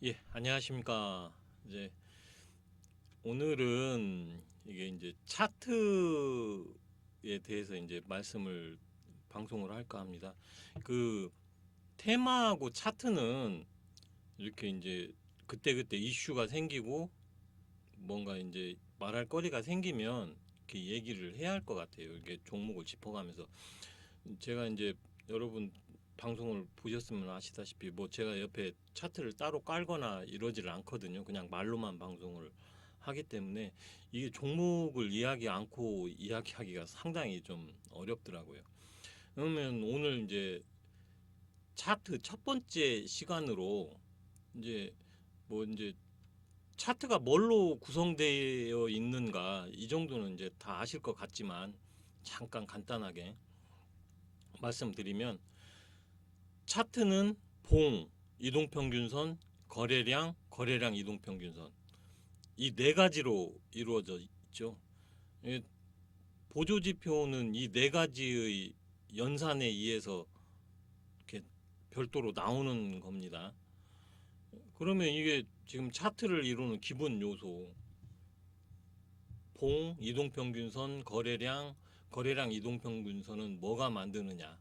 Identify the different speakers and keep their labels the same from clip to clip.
Speaker 1: 예, 안녕하십니까. 이제 오늘은 이게 이제 차트에 대해서 이제 말씀을 방송을 할까 합니다. 그 테마하고 차트는 이렇게 이제 그때그때 이슈가 생기고 뭔가 이제 말할 거리가 생기면 이렇게 얘기를 해야 할 것 같아요. 이게 종목을 짚어가면서 제가 이제 여러분 방송을 보셨으면 아시다시피 뭐 제가 옆에 차트를 따로 깔거나 이러지를 않거든요. 그냥 말로만 방송을 하기 때문에 이게 종목을 이야기 않고 이야기하기가 상당히 좀 어렵더라고요. 그러면 오늘 이제 차트 첫 번째 시간으로 이제 뭐 이제 차트가 뭘로 구성되어 있는가 이 정도는 이제 다 아실 것 같지만 잠깐 간단하게 말씀드리면 차트는 봉, 이동평균선, 거래량 이동평균선 이 네 가지로 이루어져 있죠. 보조지표는 이 네 가지의 연산에 의해서 이렇게 별도로 나오는 겁니다. 그러면 이게 지금 차트를 이루는 기본 요소 봉, 이동평균선, 거래량 이동평균선은 뭐가 만드느냐?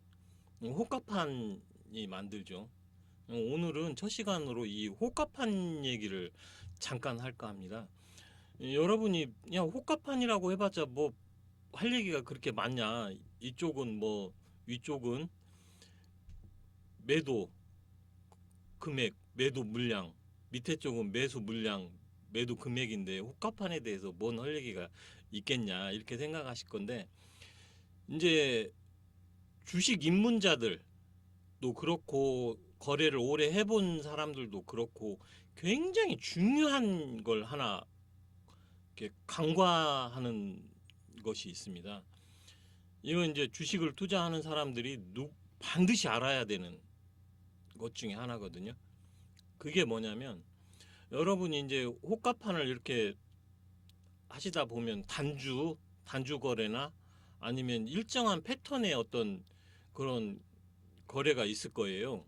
Speaker 1: 호가판이 만들죠. 오늘은 첫 시간으로 이 호가판 얘기를 잠깐 할까 합니다. 여러분이 야 호가판이라고 해봤자 뭐 할 얘기가 그렇게 많냐? 이쪽은 뭐 위쪽은 매도 금액, 매도 물량, 밑에 쪽은 매수 물량, 매도 금액인데 호가판에 대해서 뭔 할 얘기가 있겠냐 이렇게 생각하실 건데 이제 주식 입문자들도 그렇고 거래를 오래 해본 사람들도 그렇고 굉장히 중요한 걸 하나 이렇게 간과하는 것이 있습니다. 이건 이제 주식을 투자하는 사람들이 반드시 알아야 되는 것 중에 하나거든요. 그게 뭐냐면 여러분이 이제 호가판을 이렇게 하시다 보면 단주 거래나 아니면 일정한 패턴의 어떤 그런 거래가 있을 거예요.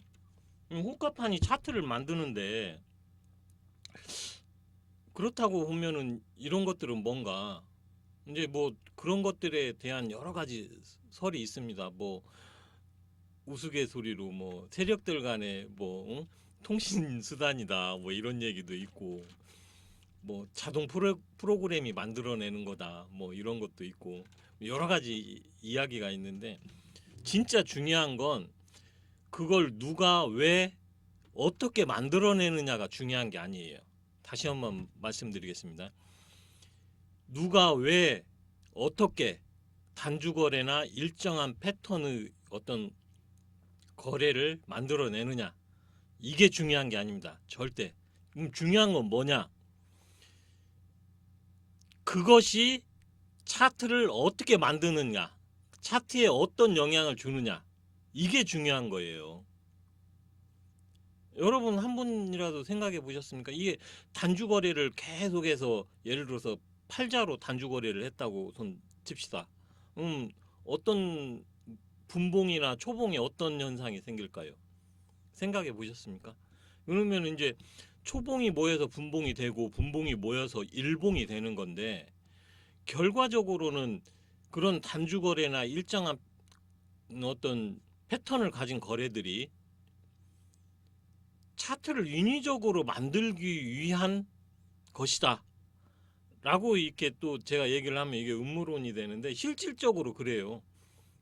Speaker 1: 호가판이 차트를 만드는데 그렇다고 보면은 이런 것들은 뭔가 이제 뭐 그런 것들에 대한 여러 가지 설이 있습니다. 뭐 우스갯소리로 뭐 세력들 간의 뭐 응? 통신 수단이다 뭐 이런 얘기도 있고 뭐 자동 프로그램이 만들어내는 거다 뭐 이런 것도 있고 여러 가지 이야기가 있는데 진짜 중요한 건 그걸 누가 왜 어떻게 만들어내느냐가 중요한 게 아니에요. 다시 한번 말씀드리겠습니다. 누가 왜 어떻게 단주 거래나 일정한 패턴의 어떤 거래를 만들어내느냐 이게 중요한 게 아닙니다. 절대. 중요한 건 뭐냐? 그것이 차트를 어떻게 만드느냐, 차트에 어떤 영향을 주느냐 이게 중요한 거예요. 여러분 한 번이라도 생각해 보셨습니까? 이게 단주 거래를 계속해서 예를 들어서 팔자로 단주 거래를 했다고 손 칩시다. 어떤 분봉이나 초봉에 어떤 현상이 생길까요? 생각해 보셨습니까? 그러면 이제 초봉이 모여서 분봉이 되고 분봉이 모여서 일봉이 되는 건데 결과적으로는 그런 단주 거래나 일정한 어떤 패턴을 가진 거래들이 차트를 인위적으로 만들기 위한 것이다 라고 이렇게 또 제가 얘기를 하면 이게 음모론이 되는데 실질적으로 그래요.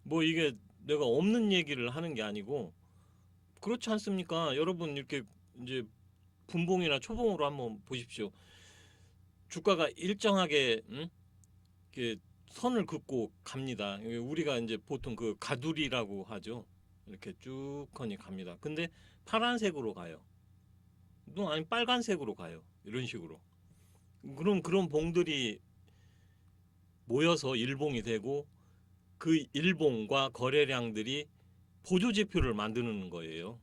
Speaker 1: 뭐 이게 내가 없는 얘기를 하는 게 아니고 그렇지 않습니까? 여러분 이렇게 이제 분봉이나 초봉으로 한번 보십시오. 주가가 일정하게 이렇게 선을 긋고 갑니다. 우리가 이제 보통 그 가두리라고 하죠. 이렇게 쭉하니 갑니다. 근데 파란색으로 가요. 또 아니 빨간색으로 가요. 이런 식으로. 그럼 그런 봉들이 모여서 일봉이 되고 그 일봉과 거래량들이 보조지표를 만드는 거예요.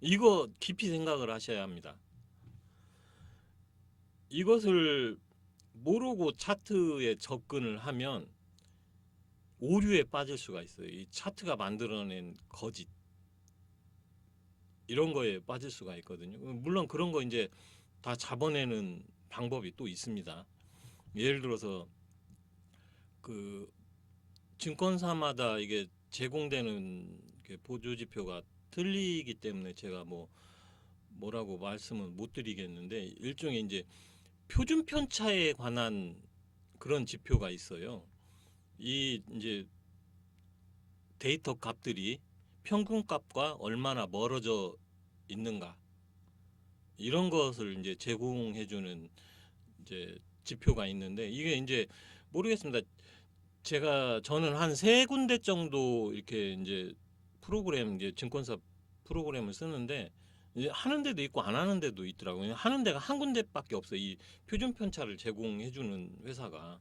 Speaker 1: 이거 깊이 생각을 하셔야 합니다. 이것을 모르고 차트에 접근을 하면 오류에 빠질 수가 있어요. 이 차트가 만들어낸 거짓. 이런 거에 빠질 수가 있거든요. 물론 그런 거 이제 다 잡아내는 방법이 또 있습니다. 예를 들어서 그 증권사마다 이게 제공되는 보조 지표가 틀리기 때문에 제가 뭐라고 말씀은 못 드리겠는데, 일종의 이제 표준 편차에 관한 그런 지표가 있어요. 이 이제 데이터 값들이 평균값과 얼마나 멀어져 있는가, 이런 것을 이제 제공해주는 이제 지표가 있는데, 이게 이제 모르겠습니다. 저는 한 세 군데 정도 이렇게 이제 이제 증권사 프로그램을 쓰는데, 이제 하는 데도 있고 안 하는 데도 있더라고요. 하는 데가 한 군데밖에 없어요. 이 표준 편차를 제공해주는 회사가.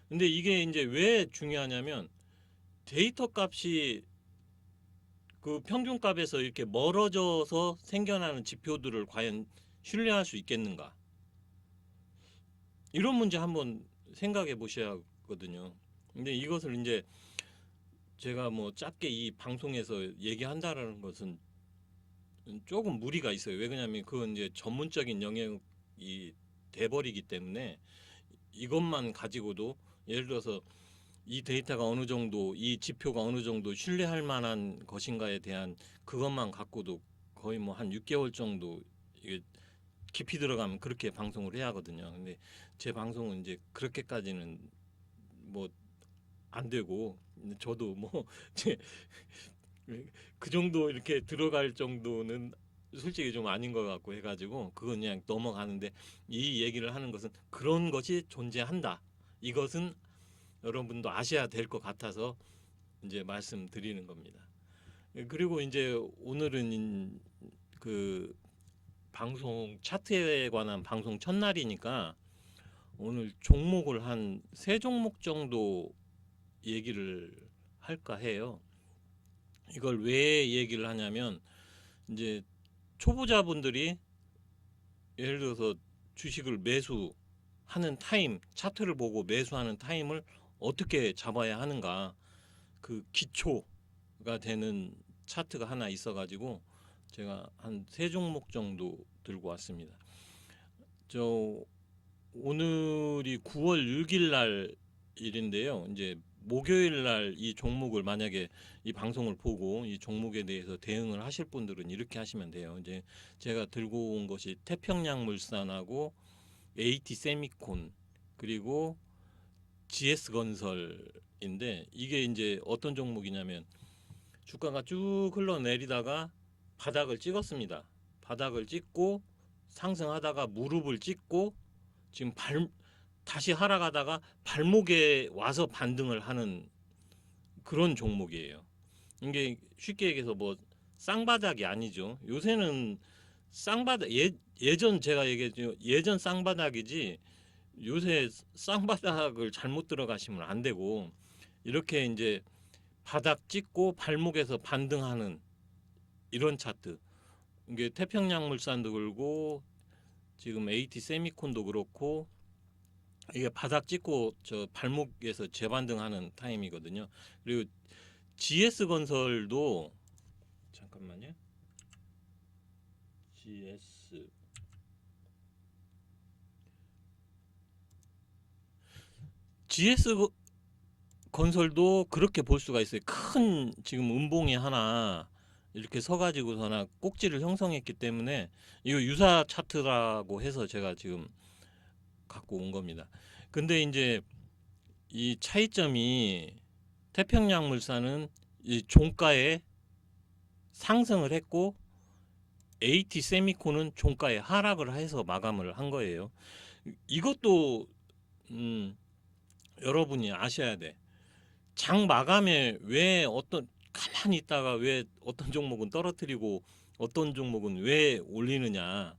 Speaker 1: 근데 이게 이제 왜 중요하냐면, 데이터 값이 그 평균값에서 이렇게 멀어져서 생겨나는 지표들을 과연 신뢰할 수 있겠는가, 이런 문제 한번 생각해 보셔야 하거든요. 근데 이것을 이제 제가 짧게 이 방송에서 얘기한다라는 것은 조금 무리가 있어요. 왜 그러냐면 그건 이제 전문적인 영역이 돼버리기 때문에, 이것만 가지고도 예를 들어서 이 데이터가 어느 정도, 이 지표가 어느 정도 신뢰할 만한 것인가에 대한 그것만 갖고도 거의 한 6개월 정도 이게 깊이 들어가면 그렇게 방송을 해야 하거든요. 근데 제 방송은 이제 그렇게까지는 안 되고, 저도 그 정도 이렇게 들어갈 정도는 솔직히 좀 아닌 것 같고 해가지고 그건 그냥 넘어가는데, 이 얘기를 하는 것은 그런 것이 존재한다, 이것은 여러분도 아셔야 될 것 같아서 이제 말씀드리는 겁니다. 그리고 이제 오늘은 그 방송 차트에 관한 방송 첫날이니까 오늘 종목을 한 세 종목 정도 얘기를 할까 해요. 이걸 왜 얘기를 하냐면, 이제 초보자분들이 예를 들어서 주식을 매수하는 타임, 차트를 보고 매수하는 타임을 어떻게 잡아야 하는가, 그 기초가 되는 차트가 하나 있어가지고 제가 한 세 종목 정도 들고 왔습니다. 오늘이 9월 6일 날 일인데요. 이제 목요일 날 이 종목을 만약에 이 방송을 보고 이 종목에 대해서 대응을 하실 분들은 이렇게 하시면 돼요. 이제 제가 들고 온 것이 태평양물산하고 AT 세미콘 그리고 GS 건설인데, 이게 이제 어떤 종목이냐면 주가가 쭉 흘러내리다가 바닥을 찍었습니다. 바닥을 찍고 상승하다가 무릎을 찍고 지금 다시 하락하다가 발목에 와서 반등을 하는 그런 종목이에요. 이게 쉽게 얘기해서 쌍바닥이 아니죠. 요새는 쌍바닥, 예전 제가 얘기했죠. 예전 쌍바닥이지 요새 쌍바닥을 잘못 들어가시면 안 되고, 이렇게 이제 바닥 찍고 발목에서 반등하는 이런 차트. 이게 태평양물산도 그렇고 지금 AT 세미콘도 그렇고, 이게 바닥 찍고 저 발목에서 재반등하는 타임이거든요. 그리고 GS 건설도 잠깐만요. GS 건설도 그렇게 볼 수가 있어요. 큰 지금 음봉이 하나 이렇게 서가지고서나 꼭지를 형성했기 때문에 이거 유사 차트라고 해서 제가 지금 갖고 온 겁니다. 근데 이제 이 차이점이, 태평양물산은 이 종가에 상승을 했고 AT 세미콘은 종가에 하락을 해서 마감을 한 거예요. 이것도 여러분이 아셔야 돼. 장 마감에 왜 가만히 있다가 왜 어떤 종목은 떨어뜨리고 어떤 종목은 왜 올리느냐,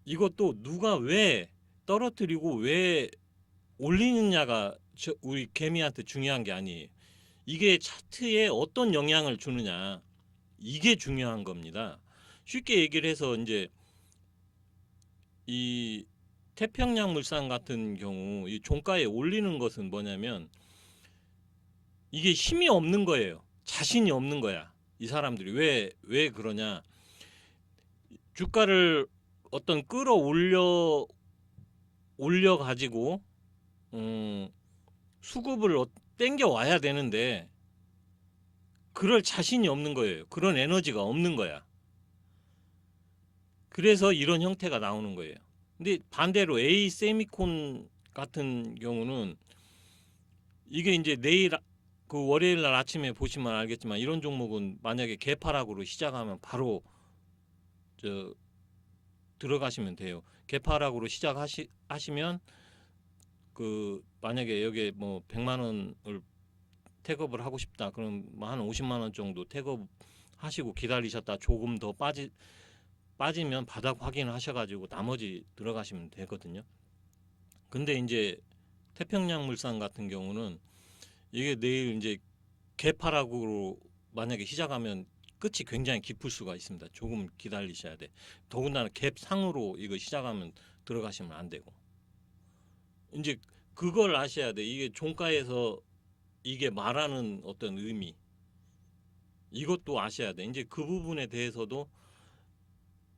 Speaker 1: 이것도 누가 왜 떨어뜨리고 왜 올리느냐가 우리 개미한테 중요한 게 아니에요. 이게 차트에 어떤 영향을 주느냐, 이게 중요한 겁니다. 쉽게 얘기를 해서 이제 이 태평양물산 같은 경우 이 종가에 올리는 것은 뭐냐면, 이게 힘이 없는 거예요. 자신이 없는 거야. 이 사람들이 왜 그러냐, 주가를 어떤 끌어올려 가지고 수급을 땡겨 와야 되는데 그럴 자신이 없는 거예요. 그런 에너지가 없는 거야. 그래서 이런 형태가 나오는 거예요. 근데 반대로 A 세미콘 같은 경우는 이게 이제 내일 그 월요일 날 아침에 보시면 알겠지만 이런 종목은 만약에 개파락으로 시작하면 바로 저 들어가시면 돼요. 개파락으로 시작하시면 그 만약에 여기에 뭐 100만 원을 택업을 하고 싶다. 그럼 뭐 한 50만 원 정도 택업 하시고 기다리셨다 조금 더 빠지면 바닥 확인을 하셔가지고 나머지 들어가시면 되거든요. 근데 이제 태평양물산 같은 경우는 이게 내일 이제 개파락으로 만약에 시작하면 끝이 굉장히 깊을 수가 있습니다. 조금 기다리셔야 돼. 더군다나 갭 상으로 이거 시작하면 들어가시면 안 되고. 이제 그걸 아셔야 돼. 이게 종가에서 이게 말하는 어떤 의미 이것도 아셔야 돼. 이제 그 부분에 대해서도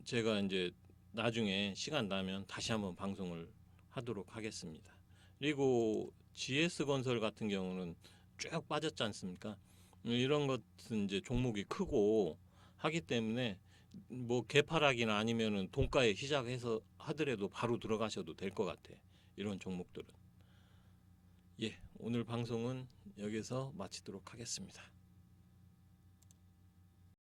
Speaker 1: 제가 이제 나중에 시간 나면 다시 한번 방송을 하도록 하겠습니다. 그리고 GS건설 같은 경우는 쭉 빠졌지 않습니까? 이런 것은 이제 종목이 크고 하기 때문에 뭐 개파락이나 아니면은 동가에 시작해서 하더라도 바로 들어가셔도 될 것 같아. 이런 종목들은. 예, 오늘 방송은 여기서 마치도록 하겠습니다.